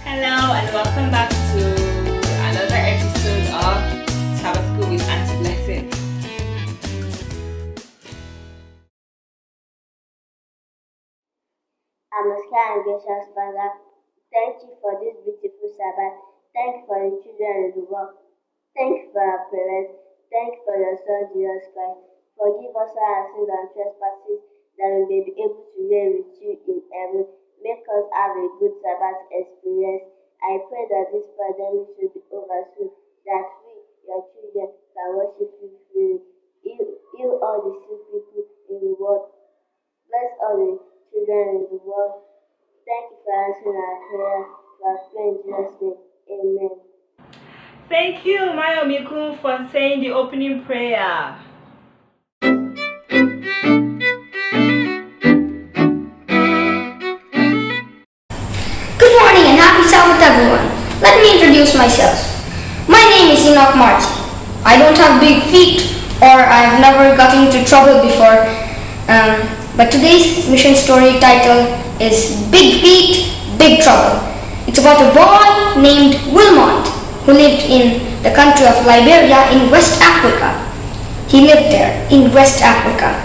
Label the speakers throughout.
Speaker 1: Hello and welcome back to another episode of Sabbath School with Auntie Blessing.
Speaker 2: Our most kind and gracious Father, thank you for this beautiful Sabbath. Thank you for the children in the world. Thank you for our parents. Thank you for your Son Jesus Christ. Forgive us our sins and trespasses that we may be able to reign with you in heaven. Make us have a good Sabbath experience. I pray that this pandemic should be over soon, that we, your children, can worship you freely. Heal all the sick people in the world. Bless all the children in the world. Thank you for answering our prayer. For in Jesus' name. Amen.
Speaker 1: Thank you, Mayomikun, for saying the opening prayer.
Speaker 3: Good morning and happy Sabbath, everyone. Let me introduce myself. My name is Enoch Marty. I don't have big feet, or I've never gotten into trouble before. But today's mission story title is Big Feet, Big Trouble. It's about a boy named Wilmot who lived in the country of Liberia in West Africa. He lived there in West Africa.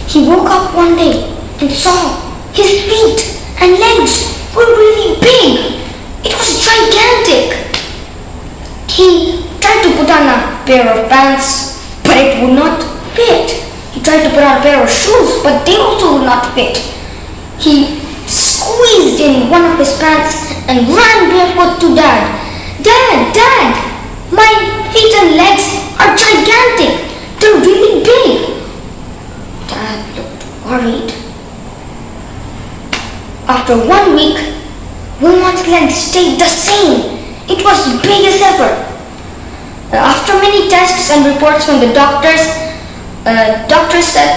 Speaker 3: He woke up one day and saw his feet and legs were really big. It was gigantic. He tried to put on a pair of pants, but it would not fit. He tried to put on a pair of shoes, but they also would not fit. He squeezed in one of his pants and ran barefoot to Dad. Dad, my feet and legs are gigantic. They're really big. Dad looked worried. After 1 week, Wilmot's legs stayed the same. It was big as ever. After many tests and reports from the doctors said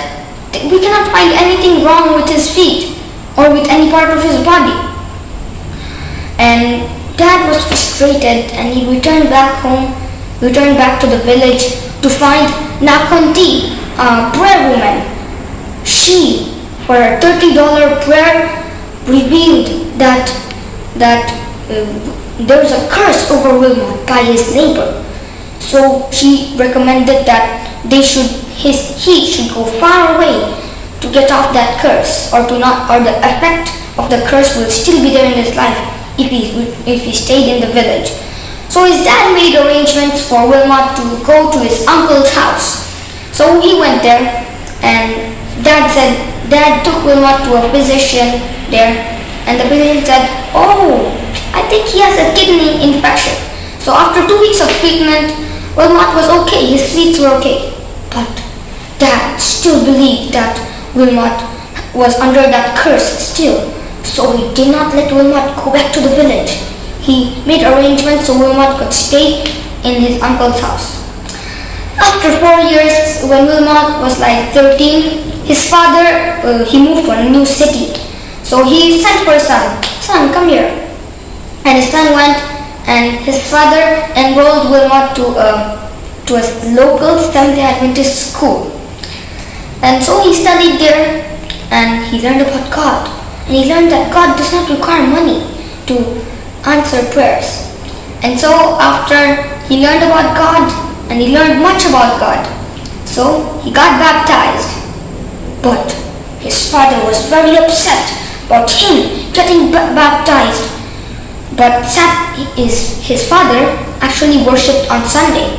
Speaker 3: we cannot find anything wrong with his feet or with any part of his body. And Dad was frustrated and he returned back to the village to find Auntie, a prayer woman. She, for a $30 prayer, revealed that there was a curse over Wilmot by his neighbor. So she recommended that he should go far away to get off that curse, or the effect of the curse will still be there in his life if he stayed in the village. So his dad made arrangements for Wilmot to go to his uncle's house. So he went there, and Dad took Wilmot to a physician there, and the physician said, "Oh, I think he has a kidney infection." So after 2 weeks of treatment, Wilmot was okay, his feet were okay. But Dad still believed that Wilmot was under that curse still. So he did not let Wilmot go back to the village. He made arrangements so Wilmot could stay in his uncle's house. After 4 years, when Wilmot was like 13, his father, he moved to a new city. So he sent for his son, come here. And his son went, and his father enrolled Wilmot to a local Seventh-day Adventist school. And so he studied there, and he learned about God. And he learned that God does not require money to answer prayers. And so after he learned about God, and he learned much about God, so he got baptized. But his father was very upset about him getting baptized. But his father actually worshipped on Sunday,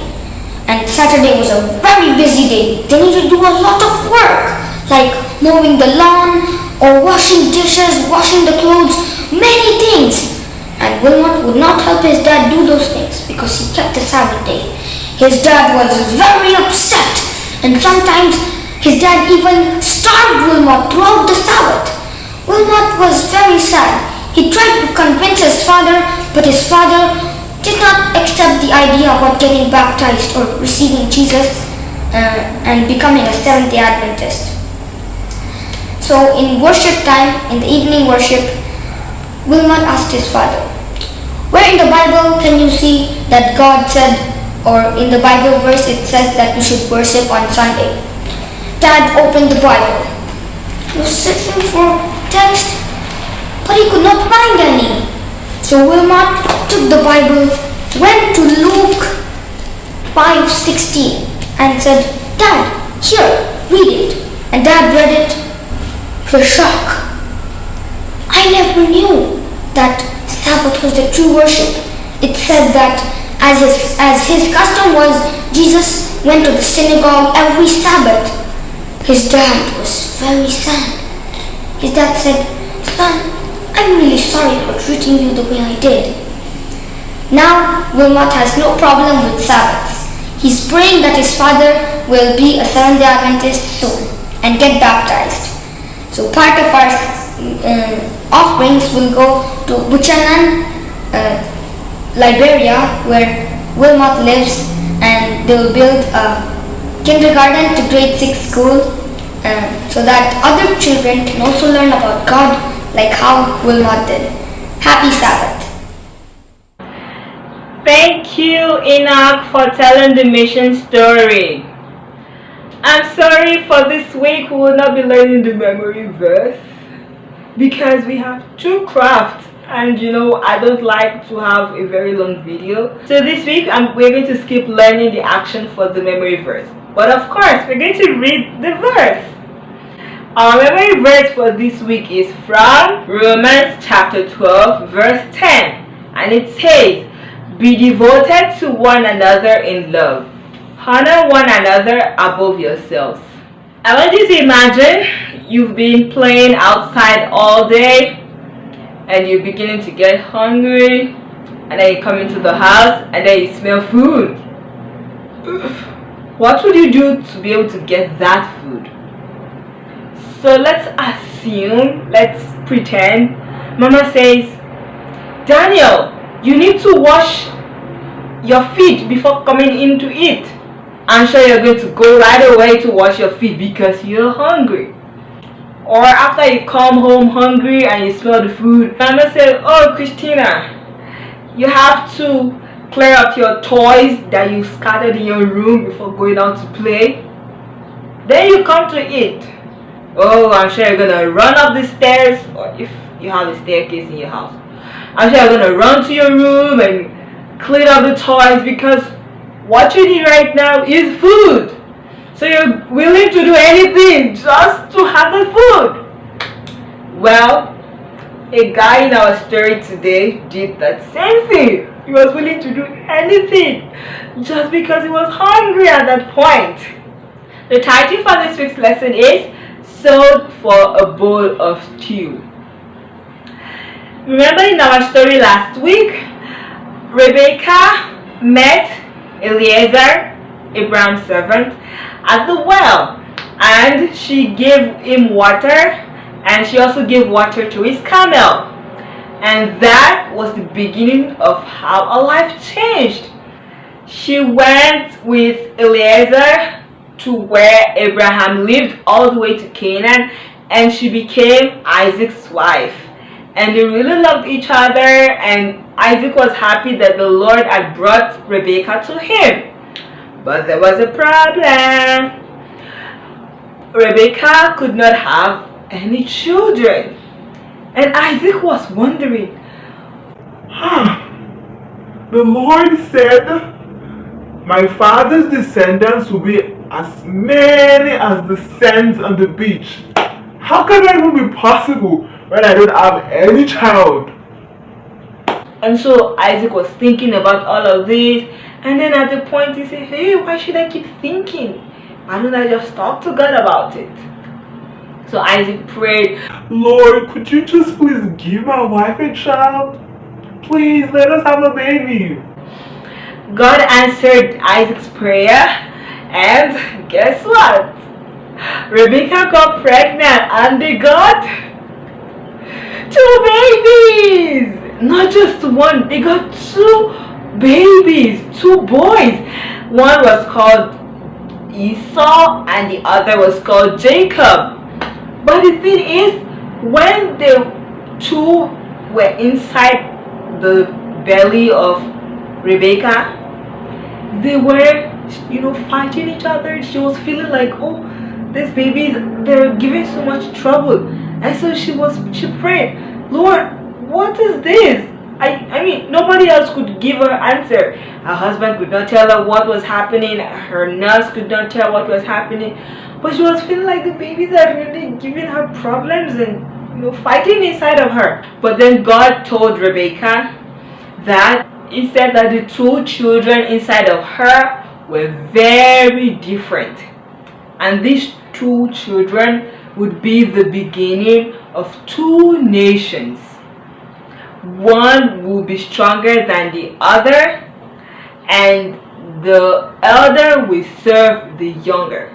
Speaker 3: and Saturday was a very busy day. They needed to do a lot of work, like mowing the lawn or washing dishes, washing the clothes, many things. And Wilmot would not help his dad do those things because he kept the Sabbath day. His dad was very upset, and sometimes his dad even starved Wilmot throughout the Sabbath. Wilmot was very sad. He tried to convince his father, but his father did not accept the idea about getting baptized or receiving Jesus and becoming a Seventh-day Adventist. So in worship time, in the evening worship, Wilmot asked his father, "Where in the Bible can you see that God said, or in the Bible verse it says that we should worship on Sunday?" Dad opened the Bible. He was searching for text, but he could not find any. So Wilmot took the Bible, went to Luke 5:16 and said, Dad, here, read it. And Dad read it to shock. I never knew that Sabbath was the true worship. It said that as his custom was, Jesus went to the synagogue every Sabbath. His dad was very sad. His dad said, Son, I'm really sorry for treating you the way I did. Now, Wilmot has no problem with Sabbaths. He's praying that his father will be a Seventh-day Adventist soon and get baptized. So part of our offerings will go to Buchanan, Liberia, where Wilmot lives, and they will build a kindergarten to grade 6 school so that other children can also learn about God like how Wilmot did. Happy Sabbath.
Speaker 1: Thank you, Enoch, for telling the mission story. I'm sorry for this week we will not be learning the memory verse because we have 2 crafts. And I don't like to have a very long video. So this week we're going to skip learning the action for the memory verse. But of course, we're going to read the verse. Our memory verse for this week is from Romans chapter 12 verse 10. And it says, Be devoted to one another in love. Honor one another above yourselves. I want you to imagine you've been playing outside all day and you're beginning to get hungry, and then you come into the house and then you smell food. What would you do to be able to get that food? So let's pretend Mama says, Daniel, you need to wash your feet before coming in to eat. I'm sure you're going to go right away to wash your feet because you're hungry. Or after you come home hungry and you smell the food, Mama says, Oh, Christina, you have to clear up your toys that you scattered in your room before going out to play. Then you come to eat. Oh, I'm sure you're going to run up the stairs, or if you have a staircase in your house, I'm sure you're going to run to your room and clean up the toys because what you need right now is food. So you're willing to do anything just to have the food. Well, a guy in our story today did that same thing. He was willing to do anything just because he was hungry at that point. The title for this week's lesson is Sold for a Bowl of Stew. Remember in our story last week, Rebecca met Eliezer, Abraham's servant, at the well, and she gave him water, and she also gave water to his camel, and that was the beginning of how her life changed. She went with Eliezer to where Abraham lived all the way to Canaan, and she became Isaac's wife, and they really loved each other, and Isaac was happy that the Lord had brought Rebecca to him. But there was a problem. Rebecca could not have any children. And Isaac was wondering,
Speaker 4: The Lord said, my father's descendants will be as many as the sands on the beach. How can that even be possible when I don't have any child?
Speaker 1: And so Isaac was thinking about all of this. And then at the point he said, hey, why should I keep thinking? Why don't I just talk to God about it? So Isaac prayed,
Speaker 4: Lord, could you just please give my wife a child? Please, let us have a baby.
Speaker 1: God answered Isaac's prayer, and guess what? Rebecca got pregnant and they got 2 babies! Not just one, they got 2 babies, 2 boys. One was called Esau and the other was called Jacob. But the thing is, when the 2 were inside the belly of Rebecca, they were, fighting each other. She was feeling like, oh, these babies, they're giving so much trouble. And so she prayed, Lord, what is this? else could give her answer. Her husband could not tell her what was happening. Her nurse could not tell what was happening. But she was feeling like the babies are really giving her problems and fighting inside of her. But then God told Rebecca that He said that the two children inside of her were very different. And these two children would be the beginning of two nations. One will be stronger than the other, and the elder will serve the younger.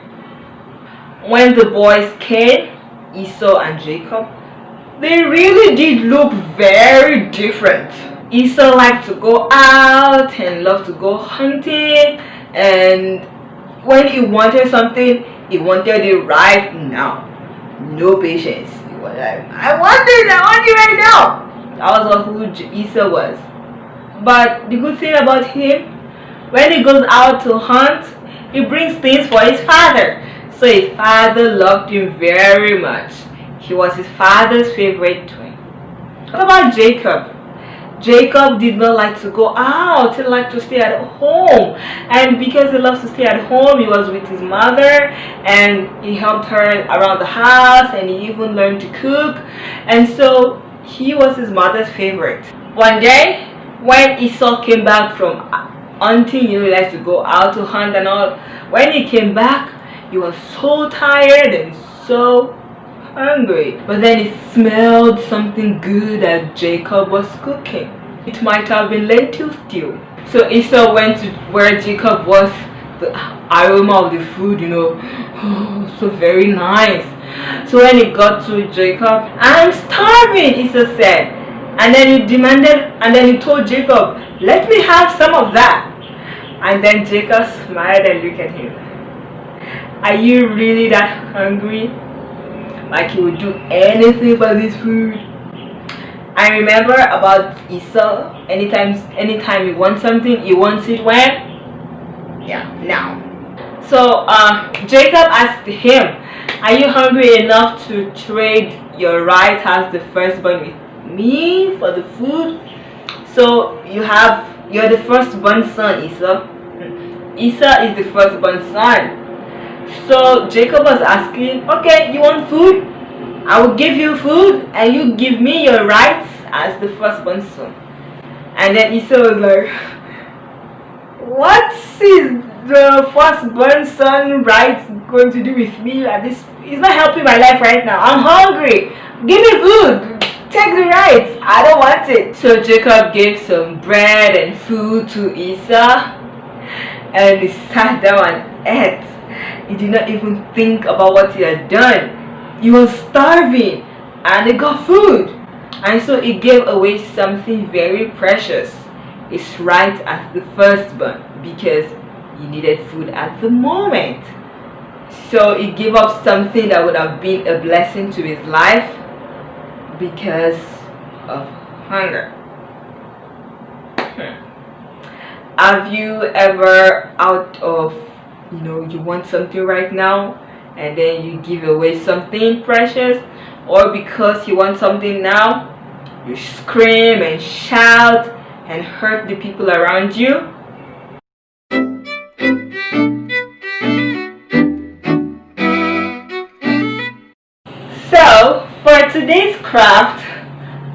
Speaker 1: When the boys came, Esau and Jacob, they really did look very different. Esau liked to go out and loved to go hunting, and when he wanted something, he wanted it right now. No patience. He was like, I want it right now. That was who Esau was. But the good thing about him, when he goes out to hunt, he brings things for his father. So his father loved him very much. He was his father's favorite twin. What about Jacob? Jacob did not like to go out. He liked to stay at home. And because he loves to stay at home, he was with his mother and he helped her around the house, and he even learned to cook. And so he was his mother's favorite. One day, when Esau came back from Auntie, he likes to go out to hunt and all. When he came back, he was so tired and so hungry. But then he smelled something good that Jacob was cooking. It might have been lentil stew. So Esau went to where Jacob was. The aroma of the food, so very nice. So when he got to Jacob, I'm starving, Esau said. And then he told Jacob, let me have some of that. And then Jacob smiled and looked at him. Are you really that hungry? Like he would do anything for this food? I remember about Esau, anytime he wants something, he wants it when? Yeah, now. So Jacob asked him, are you hungry enough to trade your right as the firstborn with me for the food? So you're the firstborn son, Esau. Esau is the firstborn son. So Jacob was asking, okay, you want food? I will give you food and you give me your rights as the firstborn son. And then Esau was like, what is the firstborn son rights going to do with me? This is not helping my life right now. I'm hungry. Give me food. Take the rights. I don't want it. So Jacob gave some bread and food to Esau, and he sat down and ate. He did not even think about what he had done. He was starving and he got food. And so he gave away something very precious. His right as the firstborn, because he needed food at the moment. So he gave up something that would have been a blessing to his life because of hunger. Have you ever out of you want something right now and then you give away something precious, or because you want something now you scream and shout and hurt the people around you? So for today's craft,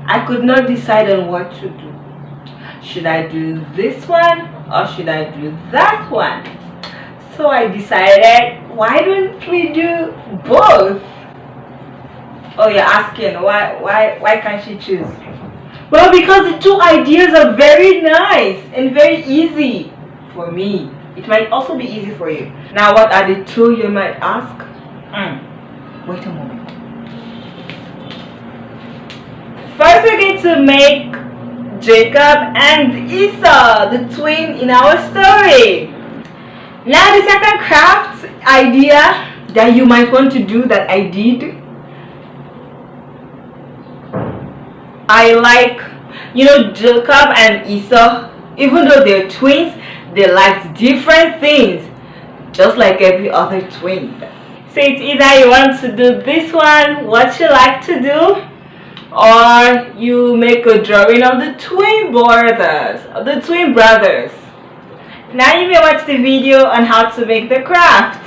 Speaker 1: I could not decide on what to do. Should I do this one or should I do that one? So I decided, why don't we do both? Oh, you're asking why can't she choose? Well, because the two ideas are very nice and very easy for me. It might also be easy for you. Now, what are the two, you might ask? Wait a moment. First, we're going to make Jacob and Esau, the twin in our story. Now, the second craft idea that you might want to do that I did, I like, Jacob and Esau, even though they're twins, they like different things, just like every other twin. So it's either you want to do this one, what you like to do, Or you make a drawing of the twin brothers. Now you may watch the video on how to make the craft.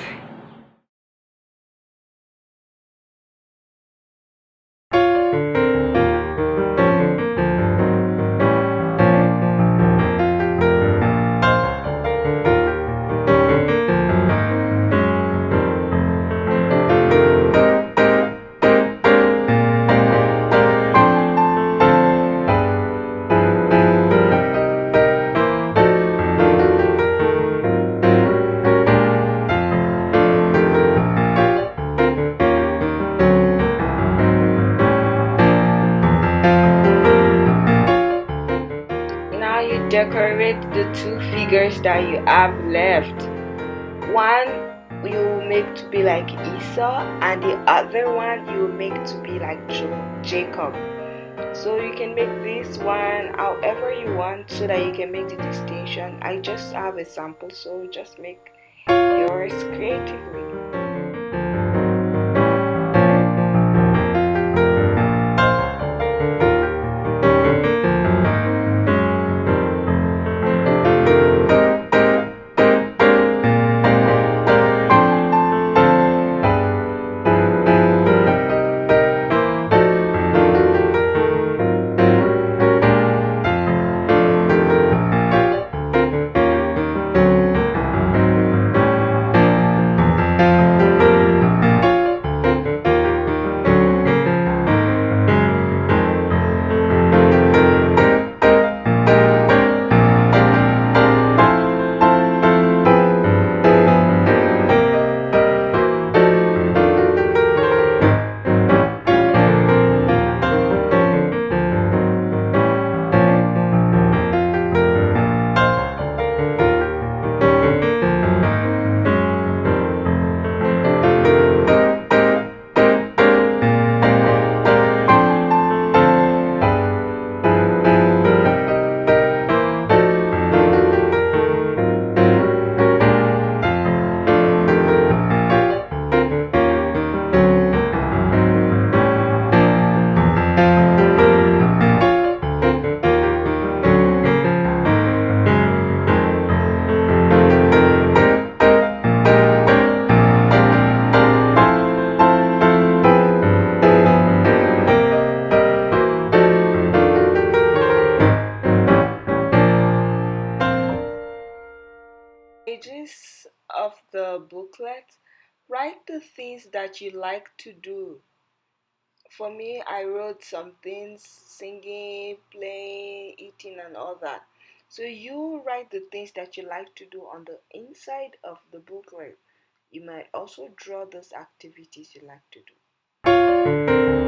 Speaker 1: Now you decorate the two figures that you have left. One you make to be like Esau, and the other one you make to be like Jacob. So you can make this one however you want so that you can make the distinction. I just have a sample, so just make yours creatively. Pages of the booklet, write the things that you like to do. For me, I wrote some things: singing, playing, eating, and all that. So you write the things that you like to do on the inside of the booklet. You might also draw those activities you like to do.